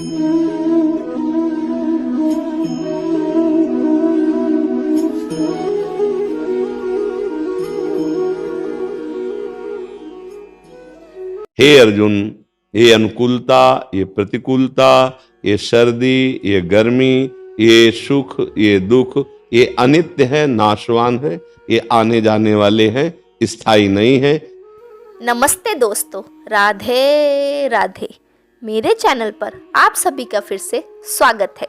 हे अर्जुन, ये अनुकूलता, ये प्रतिकूलता, ये सर्दी, ये गर्मी, ये सुख, ये दुख, ये अनित्य है, नाशवान है, ये आने जाने वाले हैं, स्थायी नहीं है। नमस्ते दोस्तों, राधे राधे। मेरे चैनल पर आप सभी का फिर से स्वागत है।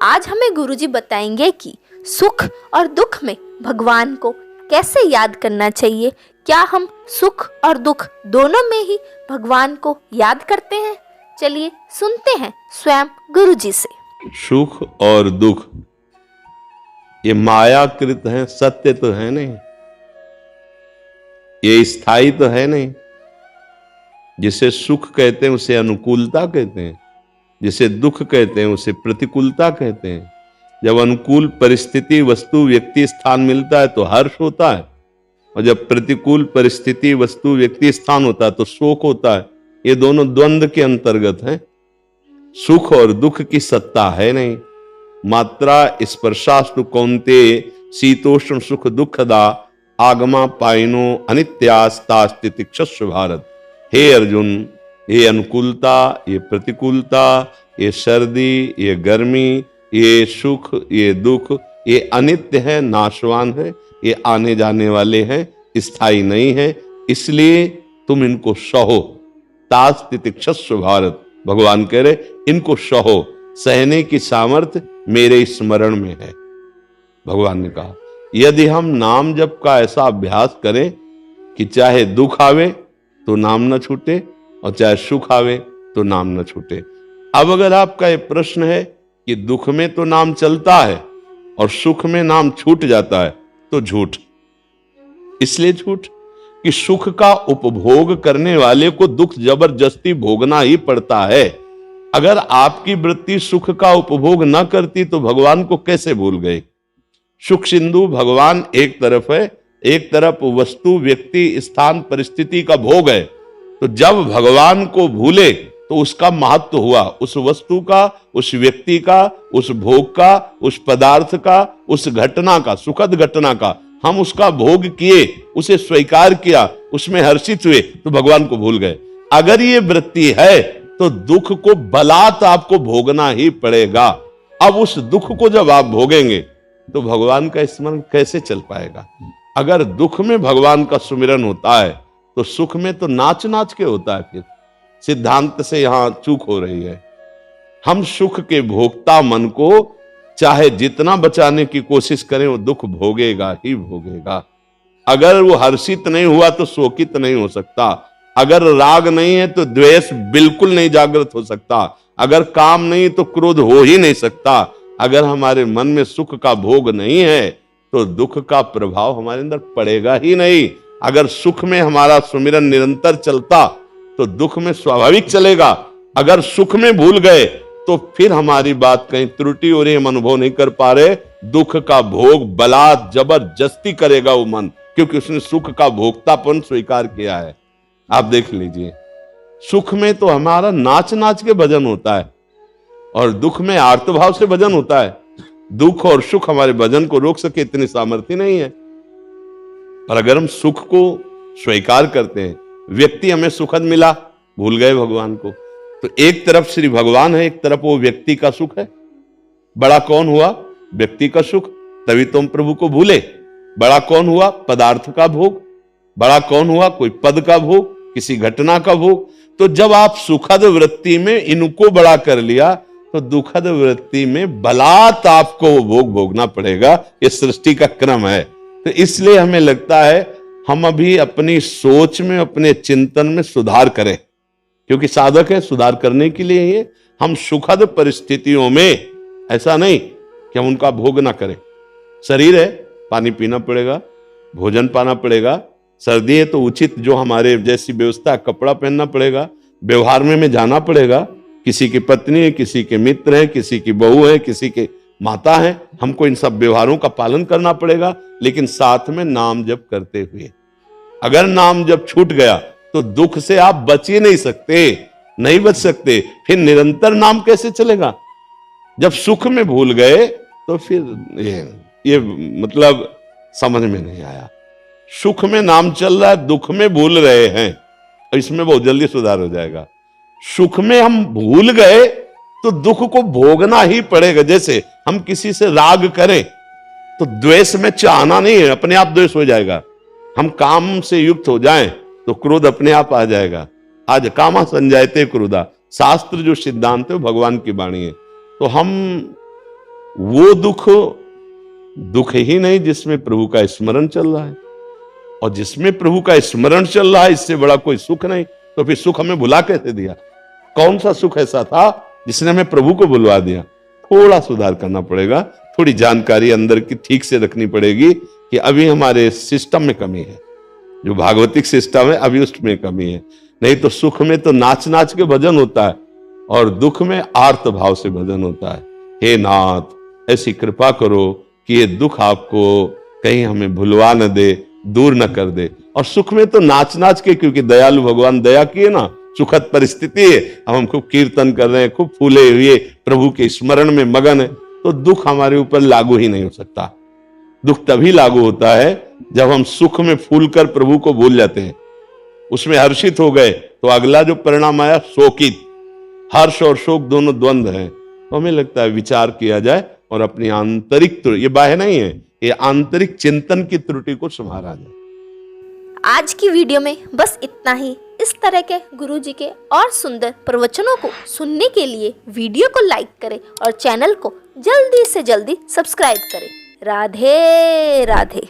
आज हमें गुरुजी बताएंगे कि सुख और दुख में भगवान को कैसे याद करना चाहिए। क्या हम सुख और दुख दोनों में ही भगवान को याद करते हैं? चलिए सुनते हैं स्वयं गुरुजी से। सुख और दुख ये मायाकृत है, सत्य तो है नहीं, ये स्थायी तो है नहीं। जिसे सुख कहते हैं उसे अनुकूलता कहते हैं, जिसे दुख कहते हैं उसे प्रतिकूलता कहते हैं। जब अनुकूल परिस्थिति, वस्तु, व्यक्ति, स्थान मिलता है तो हर्ष होता है, और जब प्रतिकूल परिस्थिति, वस्तु, व्यक्ति, स्थान होता है तो शोक होता है। ये दोनों द्वंद्व के अंतर्गत हैं। सुख और दुख की सत्ता है नहीं। मात्रा स्पर्शास्तु कौन्ते शीतोष्ण सुख दुखदा आगमा पाइनो अनित्यास्तास्ति तिक्षस्व भारत। हे अर्जुन, ये अनुकूलता, ये प्रतिकूलता, ये सर्दी, ये गर्मी, ये सुख, ये दुख, ये अनित्य है, नाशवान है, ये आने जाने वाले हैं, स्थायी नहीं है। इसलिए तुम इनको सहो। तास्ति तिक्षस्व भारत, भगवान कह रहे इनको सहो। सहने की सामर्थ्य मेरे स्मरण में है। भगवान ने कहा यदि हम नाम जप का ऐसा अभ्यास करें कि चाहे दुख आवे तो नाम न छूटे और चाहे सुख आवे तो नाम न छूटे। अब अगर आपका ये प्रश्न है कि दुख में तो नाम चलता है और सुख में नाम छूट जाता है, तो झूठ। इसलिए झूठ कि सुख का उपभोग करने वाले को दुख जबरदस्ती भोगना ही पड़ता है। अगर आपकी वृत्ति सुख का उपभोग न करती तो भगवान को कैसे भूल गए? सुख सिंधु भगवान एक तरफ है, एक तरफ वस्तु, व्यक्ति, स्थान, परिस्थिति का भोग है। तो जब भगवान को भूले तो उसका महत्व हुआ, उस वस्तु का, उस व्यक्ति का, उस भोग का, उस पदार्थ का, उस घटना का, सुखद घटना का हम उसका भोग किए, उसे स्वीकार किया, उसमें हर्षित हुए, तो भगवान को भूल गए। अगर ये वृत्ति है तो दुख को बलात् आपको भोगना ही पड़ेगा। अब उस दुख को जब आप भोगेंगे तो भगवान का स्मरण कैसे चल पाएगा? अगर दुख में भगवान का सुमिरन होता है तो सुख में तो नाच नाच के होता है। फिर सिद्धांत से यहां चूक हो रही है। हम सुख के भोक्ता मन को चाहे जितना बचाने की कोशिश करें, वो दुख भोगेगा ही भोगेगा। अगर वो हर्षित नहीं हुआ तो शोकित नहीं हो सकता। अगर राग नहीं है तो द्वेष बिल्कुल नहीं जागृत हो सकता। अगर काम नहीं तो क्रोध हो ही नहीं सकता। अगर हमारे मन में सुख का भोग नहीं है तो दुख का प्रभाव हमारे अंदर पड़ेगा ही नहीं। अगर सुख में हमारा सुमिरन निरंतर चलता तो दुख में स्वाभाविक चलेगा। अगर सुख में भूल गए तो फिर हमारी बात कहीं त्रुटि हो रही, हम अनुभव नहीं कर पा रहे। दुख का भोग बलात् जबरदस्ती करेगा वो मन, क्योंकि उसने सुख का भोक्तापन स्वीकार किया है। आप देख लीजिए, सुख में तो हमारा नाच नाच के भजन होता है और दुख में आर्तभाव से भजन होता है। दुख और सुख हमारे भजन को रोक सके इतनी सामर्थ्य नहीं है। पर अगर हम सुख को स्वीकार करते हैं, व्यक्ति हमें सुखद मिला, भूल गए भगवान को, तो एक तरफ श्री भगवान है, एक तरफ वो व्यक्ति का सुख है। बड़ा कौन हुआ? व्यक्ति का सुख, तभी तुम प्रभु को भूले। बड़ा कौन हुआ? पदार्थ का भोग। बड़ा कौन हुआ? कोई पद का भोग, किसी घटना का भोग। तो जब आप सुखद वृत्ति में इनको बड़ा कर लिया तो दुखद वृत्ति में बलात् आपको वो भोग भोगना पड़ेगा। ये सृष्टि का क्रम है। तो इसलिए हमें लगता है हम अभी अपनी सोच में, अपने चिंतन में सुधार करें, क्योंकि साधक है सुधार करने के लिए ये। हम सुखद परिस्थितियों में ऐसा नहीं कि हम उनका भोग ना करें। शरीर है, पानी पीना पड़ेगा, भोजन पाना पड़ेगा। सर्दी है तो उचित जो हमारे जैसी व्यवस्था, कपड़ा पहनना पड़ेगा। व्यवहार में जाना पड़ेगा। किसी की पत्नी है, किसी के मित्र है, किसी की बहू है, किसी के माता है, हमको इन सब व्यवहारों का पालन करना पड़ेगा, लेकिन साथ में नाम जप करते हुए। अगर नाम जप छूट गया तो दुख से आप बच ही नहीं सकते। नहीं बच सकते, फिर निरंतर नाम कैसे चलेगा? जब सुख में भूल गए तो फिर ये मतलब समझ में नहीं आया। सुख में नाम चल रहा है, दुख में भूल रहे हैं, तो इसमें बहुत जल्दी सुधार हो जाएगा। सुख में हम भूल गए तो दुख को भोगना ही पड़ेगा। जैसे हम किसी से राग करें तो द्वेष में चाहना नहीं है, अपने आप द्वेष हो जाएगा। हम काम से युक्त हो जाएं तो क्रोध अपने आप आ जाएगा। आज कामा संजायते क्रोधा, शास्त्र जो सिद्धांत है वो भगवान की वाणी है। तो हम वो दुख ही नहीं जिसमें प्रभु का स्मरण चल रहा है, और जिसमें प्रभु का स्मरण चल रहा है इससे बड़ा कोई सुख नहीं। तो फिर सुख हमें भुला कैसे दिया? कौन सा सुख ऐसा था जिसने हमें प्रभु को बुलवा दिया? थोड़ा सुधार करना पड़ेगा, थोड़ी जानकारी अंदर की ठीक से रखनी पड़ेगी कि अभी हमारे सिस्टम में कमी है, जो भागवतिक सिस्टम है अभी उसमें कमी है। नहीं तो सुख में तो नाच नाच के भजन होता है और दुख में आर्त भाव से भजन होता है। हे नाथ, ऐसी कृपा करो कि ये दुख आपको कहीं हमें भुलवा न दे, दूर न कर दे। और सुख में तो नाच नाच के, क्योंकि दयालु भगवान दया किए ना, सुखद परिस्थिति है, अब हम खूब कीर्तन कर रहे हैं, खूब फूले हुए प्रभु के स्मरण में मगन है, तो दुख हमारे ऊपर लागू ही नहीं हो सकता। दुख तभी लागू होता है जब हम सुख में फूलकर प्रभु को भूल जाते हैं, उसमें हर्षित हो गए, तो अगला जो परिणाम आया शोकित। हर्ष और शोक दोनों द्वंद्व हैं। तो हमें लगता है विचार किया जाए और अपनी आंतरिक, ये बाह्य नहीं है, ये आंतरिक चिंतन की त्रुटि को संभाला जाए। आज की वीडियो में बस इतना ही। इस तरह के गुरुजी के और सुंदर प्रवचनों को सुनने के लिए वीडियो को लाइक करें और चैनल को जल्दी से जल्दी सब्सक्राइब करें। राधे राधे।